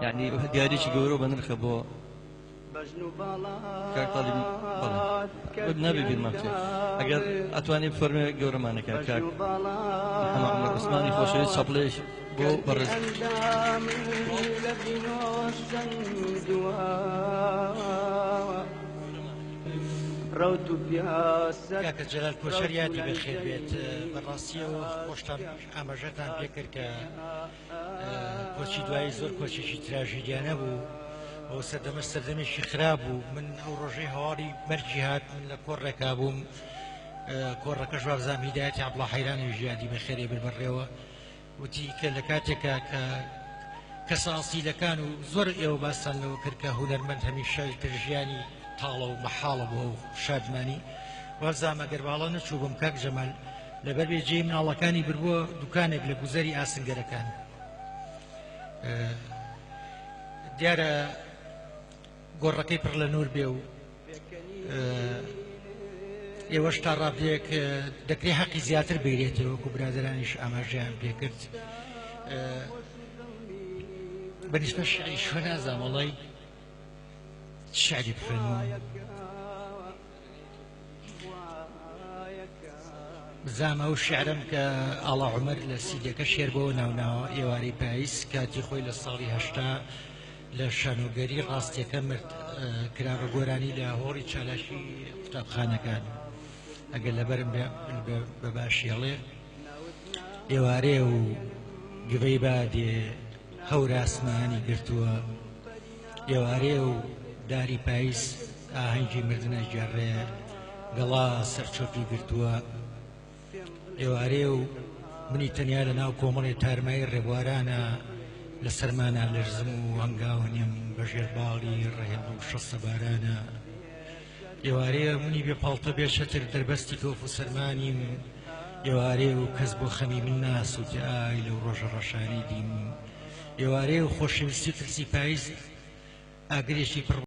يعني دیاریی گەورە بە نرخە بۆ کاکتاڵی بەڵێ نابێ بیرماچێ ئەگەر ئەتوانێ فەرمێ گەورەمانەکە کاک محەممەد عوسمانی خۆشەویست چاپلێش بۆ بەڕێز کاکە جەلال کۆچەر یادی بەخێر بێت بەڕاستیەوە خۆشتان ئاماژەتان پێکرد کە کۆچی دوایی زۆر کۆچێکی تراژیدیانە بوو ئەو سەردەمێکی خراپ بوو من ئەو ڕۆژەی هەواڵی مەرجی هات من لە کۆڕێکا بووم کۆڕەکەش وابزانام هیدایەتی عەبدوڵڵا حەیرانی ژیانی بەخێرێ ببڕێەوە وتی کە لە کاتێکا کە کەسە ئەسیلەکان و زۆر ئێوە باسان لەوە کرد کە هونەرمەند هەمیشە ژیانی تاڵە و مەحاڵە بۆ ئەو شادمانی وابزانام ئەگەر باڵە نەچوو بم کاک جەمال لەبەر بێ جێی مناڵەکانی بردبووە دوکانێک لە گوزەری ئاسنگەرەکان دیارە گۆڕەکەی پڕ لە نور بێ و ئێوەش تا ڕابدەیەک دەکرێت حەقی زیاتر بگرێتەوە وەکو برادرانیش ئاماژەیان پێکرد بەنسبە شعری شوە نازانم وەڵی شعری بخوێنەوە بزانام ئەو شعرم کە ئاڵا عومەر لە سیدەکە شێر بۆەوە ناوناوە ئێوارەی پاییز کاتی خۆی لە ساڵی هەشتا لە شانۆگەری ڕاستیەکە مرد کرابە گۆرانی لە هۆڕی چالاشی قوتابخانەکان ئەگەر لەبەرم بە باشیەڵێ ئێوارێ و گوێی بادێ هەور ئاسمانی گرتووە ئێوارێ و داری پاییز ئاهەنگی مردنە جێڕێ گەڵا سەرچۆپی گرتووە ئێوارێ و منی تەنیا لە ناو کۆمەڵی تارمایی ڕێبوارانە لە سەرمانە لەرزم و هەنگاوە نیم بەژێر باڵی ڕێهێڵ و شەسە بارانە ئێوارێ منی بێ پاڵتە بێشەتر دەربەستی کۆف و سەرمانیم ئێوارێ و کەس بۆ خەمی من ناسووتی ئای لەو ڕۆژە ڕەشانی دیم ئێوارێ و خۆشەویستی ترسی پاییز ئاگرێکی پڕ